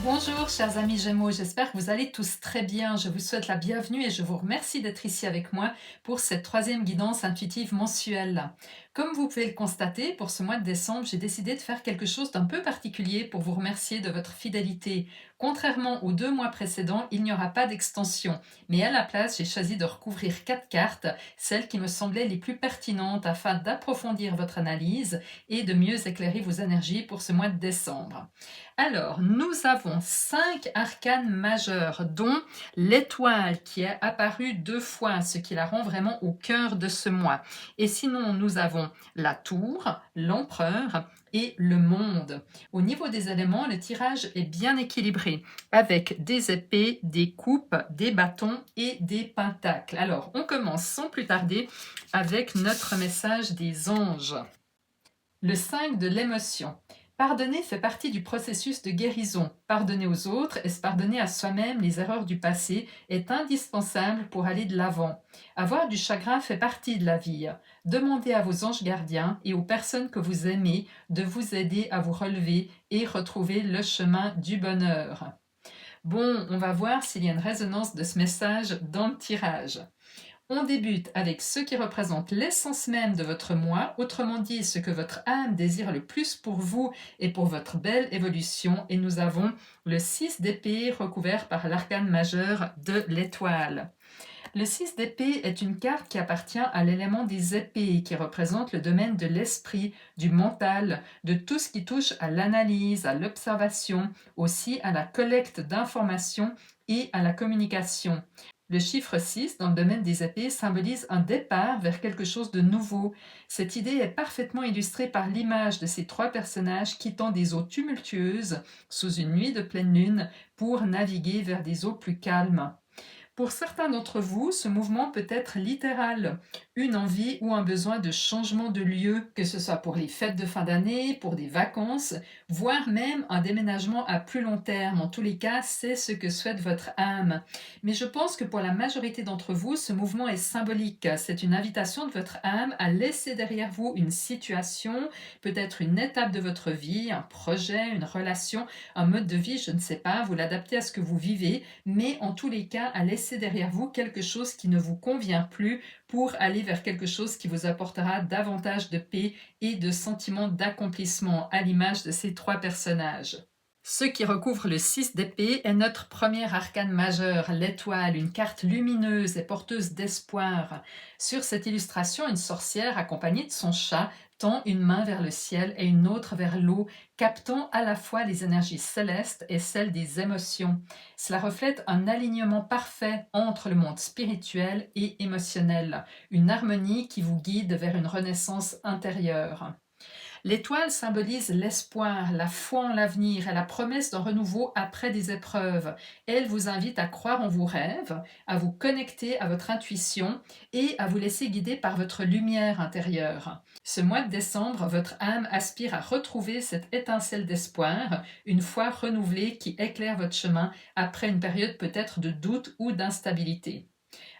Bonjour chers amis Gémeaux, j'espère que vous allez tous très bien. Je vous souhaite la bienvenue et je vous remercie d'être ici avec moi pour cette troisième guidance intuitive mensuelle. Comme vous pouvez le constater, pour ce mois de décembre, j'ai décidé de faire quelque chose d'un peu particulier pour vous remercier de votre fidélité. Contrairement aux 2 mois précédents, il n'y aura pas d'extension, mais à la place, j'ai choisi de recouvrir 4 cartes, celles qui me semblaient les plus pertinentes afin d'approfondir votre analyse et de mieux éclairer vos énergies pour ce mois de décembre. Alors, nous avons 5 arcanes majeurs, dont l'étoile qui est apparue 2 fois, ce qui la rend vraiment au cœur de ce mois. Et sinon, nous avons la tour, l'empereur et le monde. Au niveau des éléments, le tirage est bien équilibré, avec des épées, des coupes, des bâtons et des pentacles. Alors, on commence sans plus tarder avec notre message des anges. Le 5 de l'émotion. Pardonner fait partie du processus de guérison. Pardonner aux autres et se pardonner à soi-même les erreurs du passé est indispensable pour aller de l'avant. Avoir du chagrin fait partie de la vie. Demandez à vos anges gardiens et aux personnes que vous aimez de vous aider à vous relever et retrouver le chemin du bonheur. Bon, on va voir s'il y a une résonance de ce message dans le tirage. On débute avec ce qui représente l'essence même de votre moi, autrement dit ce que votre âme désire le plus pour vous et pour votre belle évolution, et nous avons le 6 d'épée recouvert par l'arcane majeur de l'étoile. Le 6 d'épée est une carte qui appartient à l'élément des épées, qui représente le domaine de l'esprit, du mental, de tout ce qui touche à l'analyse, à l'observation, aussi à la collecte d'informations et à la communication. Le chiffre 6, dans le domaine des épées, symbolise un départ vers quelque chose de nouveau. Cette idée est parfaitement illustrée par l'image de ces 3 personnages quittant des eaux tumultueuses sous une nuit de pleine lune pour naviguer vers des eaux plus calmes. Pour certains d'entre vous, ce mouvement peut être littéral, une envie ou un besoin de changement de lieu, que ce soit pour les fêtes de fin d'année, pour des vacances, voire même un déménagement à plus long terme. En tous les cas, c'est ce que souhaite votre âme. Mais je pense que pour la majorité d'entre vous, ce mouvement est symbolique. C'est une invitation de votre âme à laisser derrière vous une situation, peut-être une étape de votre vie, un projet, une relation, un mode de vie, je ne sais pas, vous l'adaptez à ce que vous vivez, mais en tous les cas, à laisser derrière vous quelque chose qui ne vous convient plus pour aller vers quelque chose qui vous apportera davantage de paix et de sentiment d'accomplissement, à l'image de ces 3 personnages. Ce qui recouvre le 6 d'épée est notre premier arcane majeur, l'étoile, une carte lumineuse et porteuse d'espoir. Sur cette illustration, une sorcière accompagnée de son chat tend une main vers le ciel et une autre vers l'eau, captant à la fois les énergies célestes et celles des émotions. Cela reflète un alignement parfait entre le monde spirituel et émotionnel, une harmonie qui vous guide vers une renaissance intérieure. L'étoile symbolise l'espoir, la foi en l'avenir et la promesse d'un renouveau après des épreuves. Elle vous invite à croire en vos rêves, à vous connecter à votre intuition et à vous laisser guider par votre lumière intérieure. Ce mois de décembre, votre âme aspire à retrouver cette étincelle d'espoir, une foi renouvelée qui éclaire votre chemin après une période peut-être de doute ou d'instabilité.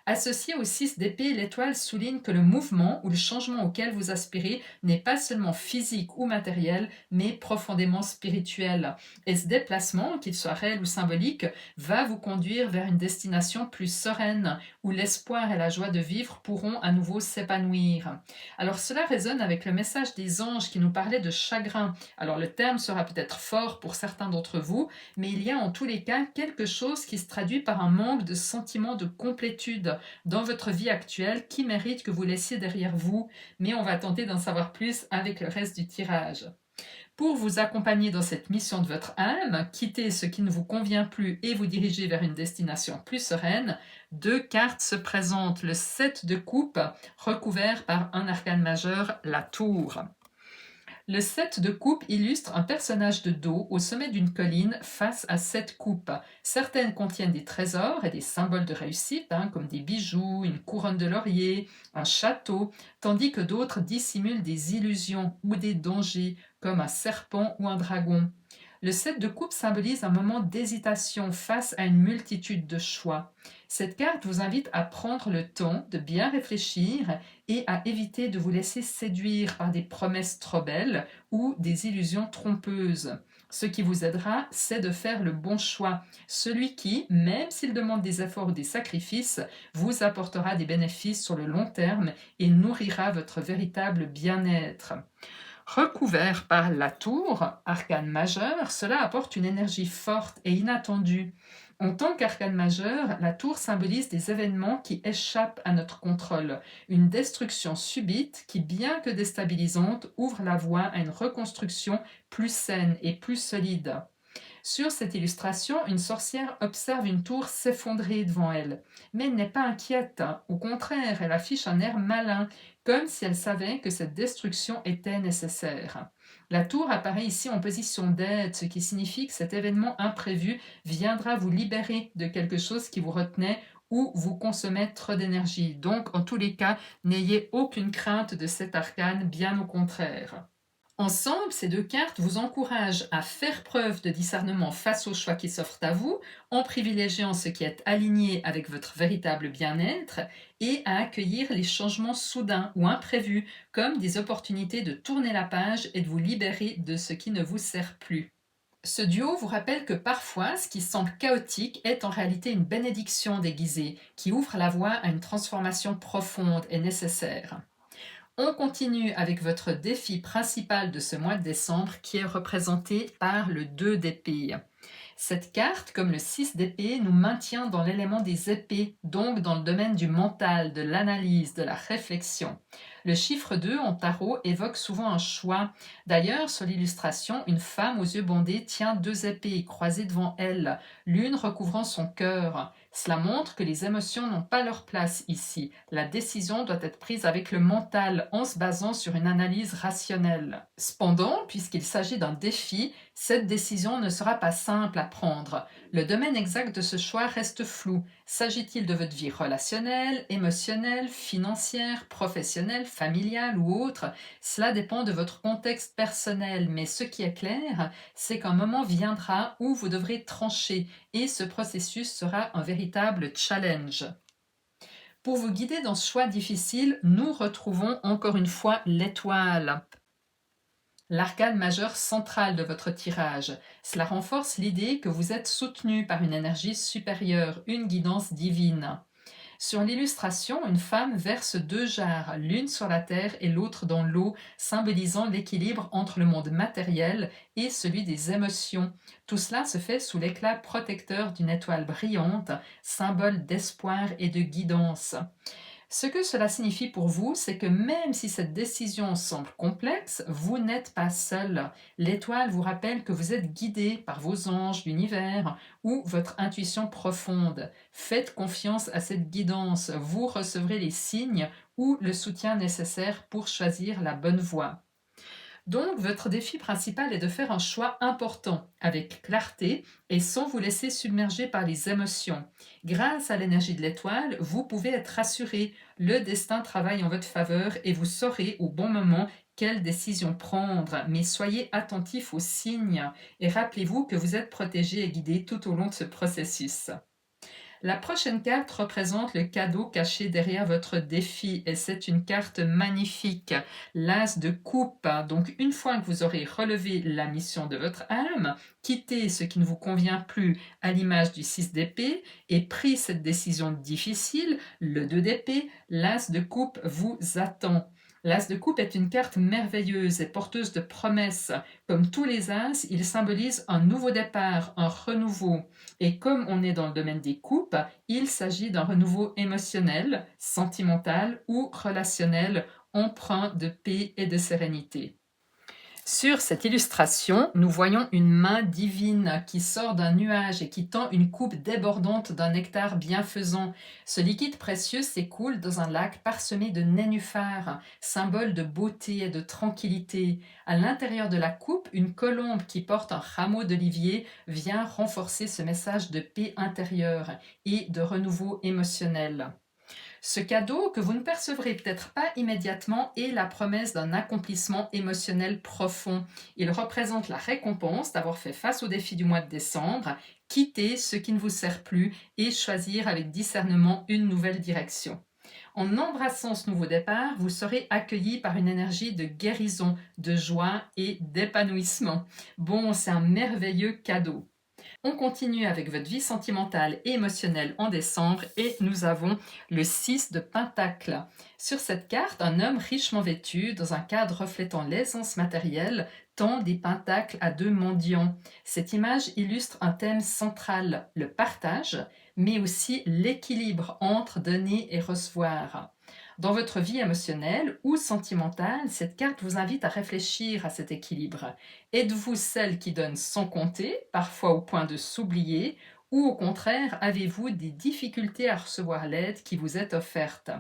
Associé au 6 d'épée, l'étoile souligne que le mouvement ou le changement auquel vous aspirez n'est pas seulement physique ou matériel, mais profondément spirituel. Et ce déplacement, qu'il soit réel ou symbolique, va vous conduire vers une destination plus sereine, où l'espoir et la joie de vivre pourront à nouveau s'épanouir. Alors cela résonne avec le message des anges qui nous parlait de chagrin. Alors le terme sera peut-être fort pour certains d'entre vous, mais il y a en tous les cas quelque chose qui se traduit par un manque de sentiment de complétude dans votre vie actuelle qui mérite que vous laissiez derrière vous, mais on va tenter d'en savoir plus avec le reste du tirage. Pour vous accompagner dans cette mission de votre âme, quitter ce qui ne vous convient plus et vous diriger vers une destination plus sereine, 2 cartes se présentent, le 7 de coupe recouvert par un arcane majeur, la tour. Le 7 de coupe illustre un personnage de dos au sommet d'une colline face à 7 coupes. Certaines contiennent des trésors et des symboles de réussite, comme des bijoux, une couronne de laurier, un château, tandis que d'autres dissimulent des illusions ou des dangers, comme un serpent ou un dragon. Le 7 de coupe symbolise un moment d'hésitation face à une multitude de choix. Cette carte vous invite à prendre le temps de bien réfléchir et à éviter de vous laisser séduire par des promesses trop belles ou des illusions trompeuses. Ce qui vous aidera, c'est de faire le bon choix, celui qui, même s'il demande des efforts ou des sacrifices, vous apportera des bénéfices sur le long terme et nourrira votre véritable bien-être. Recouvert par la tour, arcane majeur, cela apporte une énergie forte et inattendue. En tant qu'arcane majeur, la tour symbolise des événements qui échappent à notre contrôle, une destruction subite qui, bien que déstabilisante, ouvre la voie à une reconstruction plus saine et plus solide. Sur cette illustration, une sorcière observe une tour s'effondrer devant elle, mais elle n'est pas inquiète. Au contraire, elle affiche un air malin, comme si elle savait que cette destruction était nécessaire. La tour apparaît ici en position d'aide, ce qui signifie que cet événement imprévu viendra vous libérer de quelque chose qui vous retenait ou vous consommait trop d'énergie. Donc, en tous les cas, n'ayez aucune crainte de cet arcane, bien au contraire. Ensemble, ces deux cartes vous encouragent à faire preuve de discernement face aux choix qui s'offrent à vous, en privilégiant ce qui est aligné avec votre véritable bien-être et à accueillir les changements soudains ou imprévus comme des opportunités de tourner la page et de vous libérer de ce qui ne vous sert plus. Ce duo vous rappelle que parfois, ce qui semble chaotique est en réalité une bénédiction déguisée qui ouvre la voie à une transformation profonde et nécessaire. On continue avec votre défi principal de ce mois de décembre qui est représenté par le 2 d'épée. Cette carte, comme le 6 d'épée, nous maintient dans l'élément des épées, donc dans le domaine du mental, de l'analyse, de la réflexion. Le chiffre 2 en tarot évoque souvent un choix. D'ailleurs, sur l'illustration, une femme aux yeux bandés tient deux épées croisées devant elle, l'une recouvrant son cœur. Cela montre que les émotions n'ont pas leur place ici. La décision doit être prise avec le mental en se basant sur une analyse rationnelle. Cependant, puisqu'il s'agit d'un défi, cette décision ne sera pas simple à prendre. Le domaine exact de ce choix reste flou. S'agit-il de votre vie relationnelle, émotionnelle, financière, professionnelle, familiale ou autre? Cela dépend de votre contexte personnel, mais ce qui est clair, c'est qu'un moment viendra où vous devrez trancher et ce processus sera un véritable challenge. Pour vous guider dans ce choix difficile, nous retrouvons encore une fois l'étoile, l'arcane majeur central de votre tirage. Cela renforce l'idée que vous êtes soutenu par une énergie supérieure, une guidance divine. Sur l'illustration, une femme verse deux jarres, l'une sur la terre et l'autre dans l'eau, symbolisant l'équilibre entre le monde matériel et celui des émotions. Tout cela se fait sous l'éclat protecteur d'une étoile brillante, symbole d'espoir et de guidance. Ce que cela signifie pour vous, c'est que même si cette décision semble complexe, vous n'êtes pas seul. L'étoile vous rappelle que vous êtes guidé par vos anges, l'univers ou votre intuition profonde. Faites confiance à cette guidance, vous recevrez les signes ou le soutien nécessaire pour choisir la bonne voie. Donc, votre défi principal est de faire un choix important, avec clarté et sans vous laisser submerger par les émotions. Grâce à l'énergie de l'étoile, vous pouvez être rassuré. Le destin travaille en votre faveur et vous saurez au bon moment quelle décision prendre. Mais soyez attentif aux signes et rappelez-vous que vous êtes protégé et guidé tout au long de ce processus. La prochaine carte représente le cadeau caché derrière votre défi et c'est une carte magnifique, l'As de coupe. Donc une fois que vous aurez relevé la mission de votre âme, quitté ce qui ne vous convient plus à l'image du 6 d'épée et pris cette décision difficile, le 2 d'épée, l'As de coupe vous attend. L'As de coupe est une carte merveilleuse et porteuse de promesses. Comme tous les As, il symbolise un nouveau départ, un renouveau. Et comme on est dans le domaine des coupes, il s'agit d'un renouveau émotionnel, sentimental ou relationnel, empreint de paix et de sérénité. Sur cette illustration, nous voyons une main divine qui sort d'un nuage et qui tend une coupe débordante d'un nectar bienfaisant. Ce liquide précieux s'écoule dans un lac parsemé de nénuphars, symbole de beauté et de tranquillité. À l'intérieur de la coupe, une colombe qui porte un rameau d'olivier vient renforcer ce message de paix intérieure et de renouveau émotionnel. Ce cadeau, que vous ne percevrez peut-être pas immédiatement, est la promesse d'un accomplissement émotionnel profond. Il représente la récompense d'avoir fait face au défi du mois de décembre, quitter ce qui ne vous sert plus et choisir avec discernement une nouvelle direction. En embrassant ce nouveau départ, vous serez accueilli par une énergie de guérison, de joie et d'épanouissement. Bon, c'est un merveilleux cadeau. On continue avec votre vie sentimentale et émotionnelle en décembre et nous avons le 6 de Pentacle. Sur cette carte, un homme richement vêtu dans un cadre reflétant l'aisance matérielle tend des pentacles à deux mendiants. Cette image illustre un thème central, le partage, mais aussi l'équilibre entre donner et recevoir. Dans votre vie émotionnelle ou sentimentale, cette carte vous invite à réfléchir à cet équilibre. Êtes-vous celle qui donne sans compter, parfois au point de s'oublier, ou au contraire, avez-vous des difficultés à recevoir l'aide qui vous est offerte?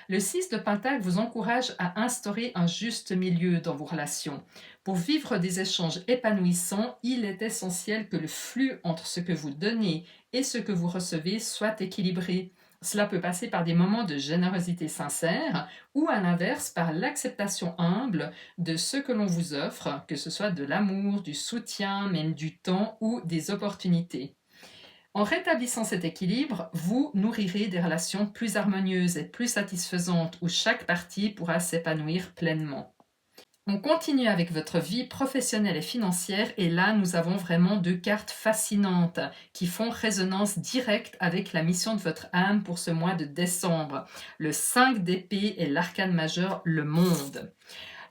Le 6 de Pentacle vous encourage à instaurer un juste milieu dans vos relations. Pour vivre des échanges épanouissants, il est essentiel que le flux entre ce que vous donnez et ce que vous recevez soit équilibré. Cela peut passer par des moments de générosité sincère ou à l'inverse par l'acceptation humble de ce que l'on vous offre, que ce soit de l'amour, du soutien, même du temps ou des opportunités. En rétablissant cet équilibre, vous nourrirez des relations plus harmonieuses et plus satisfaisantes où chaque partie pourra s'épanouir pleinement. On continue avec votre vie professionnelle et financière et là nous avons vraiment deux cartes fascinantes qui font résonance directe avec la mission de votre âme pour ce mois de décembre. Le 5 d'épée et l'arcane majeur, le monde.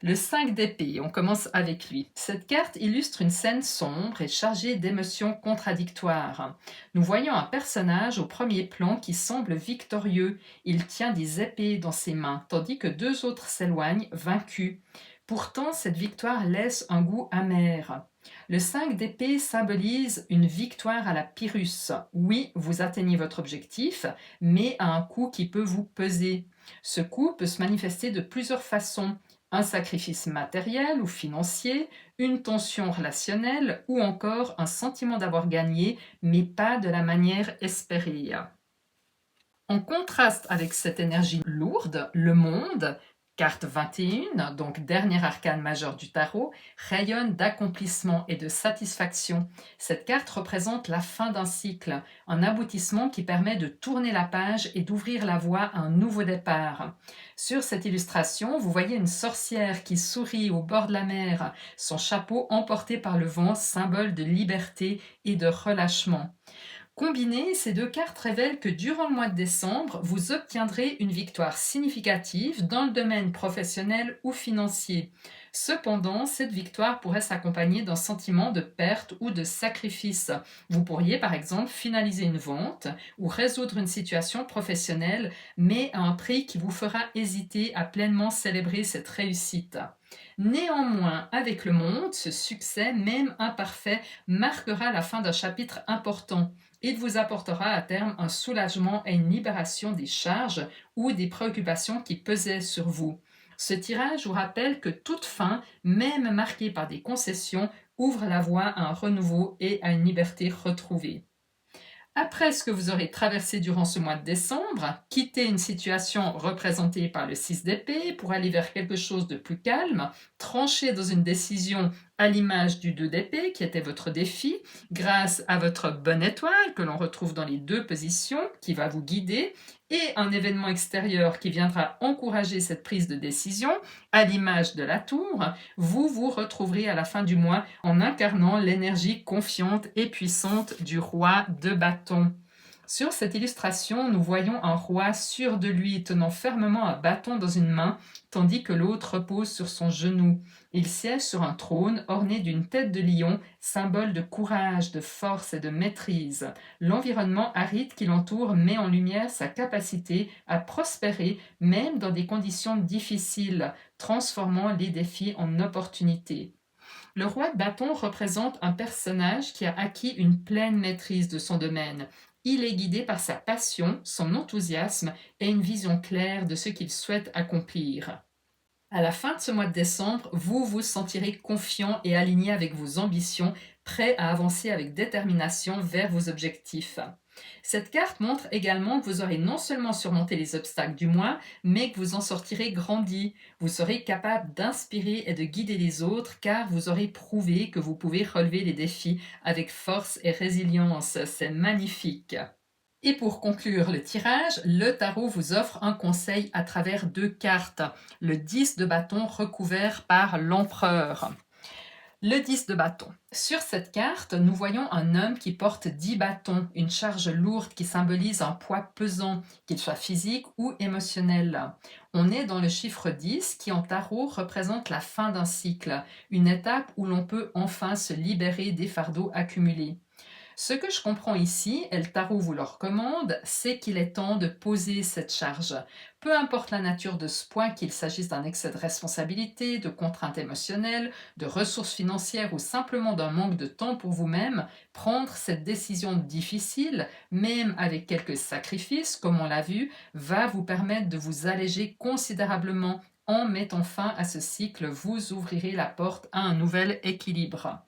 Le 5 d'épée, on commence avec lui. Cette carte illustre une scène sombre et chargée d'émotions contradictoires. Nous voyons un personnage au premier plan qui semble victorieux. Il tient des épées dans ses mains, tandis que deux autres s'éloignent, vaincus. Pourtant, cette victoire laisse un goût amer. Le 5 d'épée symbolise une victoire à la Pyrrhus. Oui, vous atteignez votre objectif, mais à un coût qui peut vous peser. Ce coût peut se manifester de plusieurs façons. Un sacrifice matériel ou financier, une tension relationnelle ou encore un sentiment d'avoir gagné, mais pas de la manière espérée. En contraste avec cette énergie lourde, le monde, carte 21, donc dernier arcane majeur du tarot, rayonne d'accomplissement et de satisfaction. Cette carte représente la fin d'un cycle, un aboutissement qui permet de tourner la page et d'ouvrir la voie à un nouveau départ. Sur cette illustration, vous voyez une sorcière qui sourit au bord de la mer, son chapeau emporté par le vent, symbole de liberté et de relâchement. Combinées, ces deux cartes révèlent que durant le mois de décembre, vous obtiendrez une victoire significative dans le domaine professionnel ou financier. Cependant, cette victoire pourrait s'accompagner d'un sentiment de perte ou de sacrifice. Vous pourriez par exemple finaliser une vente ou résoudre une situation professionnelle, mais à un prix qui vous fera hésiter à pleinement célébrer cette réussite. Néanmoins, avec le monde, ce succès, même imparfait, marquera la fin d'un chapitre important. Il vous apportera à terme un soulagement et une libération des charges ou des préoccupations qui pesaient sur vous. Ce tirage vous rappelle que toute fin, même marquée par des concessions, ouvre la voie à un renouveau et à une liberté retrouvée. Après ce que vous aurez traversé durant ce mois de décembre, quittez une situation représentée par le 6 d'épée pour aller vers quelque chose de plus calme, tranchez dans une décision à l'image du 2 d'épée qui était votre défi, grâce à votre bonne étoile que l'on retrouve dans les deux positions qui va vous guider et un événement extérieur qui viendra encourager cette prise de décision, à l'image de la tour, vous vous retrouverez à la fin du mois en incarnant l'énergie confiante et puissante du roi de bâton. Sur cette illustration, nous voyons un roi sûr de lui tenant fermement un bâton dans une main, tandis que l'autre repose sur son genou. Il siège sur un trône orné d'une tête de lion, symbole de courage, de force et de maîtrise. L'environnement aride qui l'entoure met en lumière sa capacité à prospérer même dans des conditions difficiles, transformant les défis en opportunités. Le roi de bâton représente un personnage qui a acquis une pleine maîtrise de son domaine. Il est guidé par sa passion, son enthousiasme et une vision claire de ce qu'il souhaite accomplir. À la fin de ce mois de décembre, vous vous sentirez confiant et aligné avec vos ambitions, prêt à avancer avec détermination vers vos objectifs. Cette carte montre également que vous aurez non seulement surmonté les obstacles du mois, mais que vous en sortirez grandi. Vous serez capable d'inspirer et de guider les autres car vous aurez prouvé que vous pouvez relever les défis avec force et résilience. C'est magnifique. Et pour conclure le tirage, le tarot vous offre un conseil à travers 2 cartes. Le 10 de bâton recouvert par l'empereur. Le 10 de bâton. Sur cette carte, nous voyons un homme qui porte 10 bâtons, une charge lourde qui symbolise un poids pesant, qu'il soit physique ou émotionnel. On est dans le chiffre 10 qui en tarot représente la fin d'un cycle, une étape où l'on peut enfin se libérer des fardeaux accumulés. Ce que je comprends ici, et le tarot vous le recommande, c'est qu'il est temps de poser cette charge. Peu importe la nature de ce poids, qu'il s'agisse d'un excès de responsabilité, de contraintes émotionnelles, de ressources financières ou simplement d'un manque de temps pour vous-même, prendre cette décision difficile, même avec quelques sacrifices, comme on l'a vu, va vous permettre de vous alléger considérablement. En mettant fin à ce cycle, vous ouvrirez la porte à un nouvel équilibre.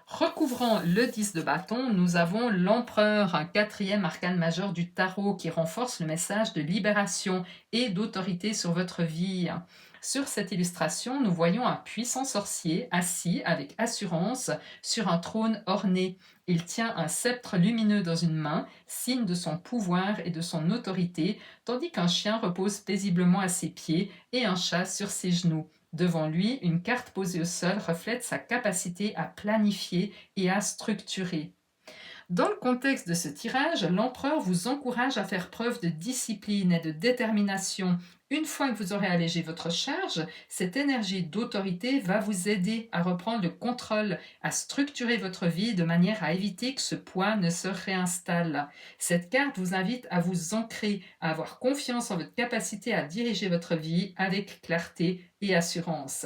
Recouvrant le 10 de bâton, nous avons l'empereur, un quatrième arcane majeur du tarot qui renforce le message de libération et d'autorité sur votre vie. Sur cette illustration, nous voyons un puissant sorcier assis avec assurance sur un trône orné. Il tient un sceptre lumineux dans une main, signe de son pouvoir et de son autorité, tandis qu'un chien repose paisiblement à ses pieds et un chat sur ses genoux. Devant lui, une carte posée au sol reflète sa capacité à planifier et à structurer. Dans le contexte de ce tirage, l'empereur vous encourage à faire preuve de discipline et de détermination. Une fois que vous aurez allégé votre charge, cette énergie d'autorité va vous aider à reprendre le contrôle, à structurer votre vie de manière à éviter que ce poids ne se réinstalle. Cette carte vous invite à vous ancrer, à avoir confiance en votre capacité à diriger votre vie avec clarté et assurance.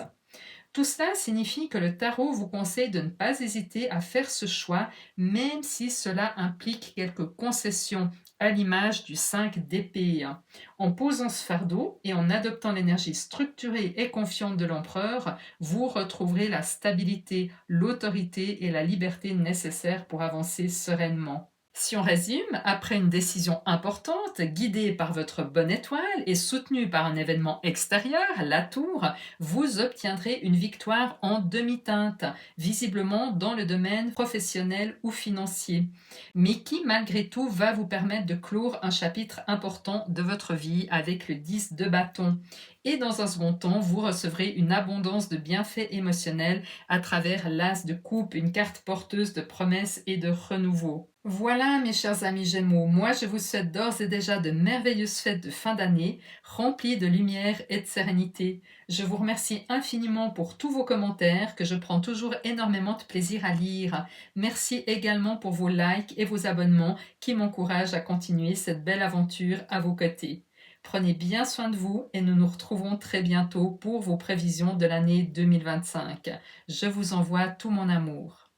Tout cela signifie que le tarot vous conseille de ne pas hésiter à faire ce choix, même si cela implique quelques concessions, à l'image du 5 d'épée. En posant ce fardeau et en adoptant l'énergie structurée et confiante de l'empereur, vous retrouverez la stabilité, l'autorité et la liberté nécessaires pour avancer sereinement. Si on résume, après une décision importante, guidée par votre bonne étoile et soutenue par un événement extérieur, la tour, vous obtiendrez une victoire en demi-teinte, visiblement dans le domaine professionnel ou financier, mais qui malgré tout va vous permettre de clore un chapitre important de votre vie avec le 10 de bâton. Et dans un second temps, vous recevrez une abondance de bienfaits émotionnels à travers l'as de coupe, une carte porteuse de promesses et de renouveau. Voilà mes chers amis Gémeaux, moi je vous souhaite d'ores et déjà de merveilleuses fêtes de fin d'année, remplies de lumière et de sérénité. Je vous remercie infiniment pour tous vos commentaires que je prends toujours énormément de plaisir à lire. Merci également pour vos likes et vos abonnements qui m'encouragent à continuer cette belle aventure à vos côtés. Prenez bien soin de vous et nous nous retrouvons très bientôt pour vos prévisions de l'année 2025. Je vous envoie tout mon amour.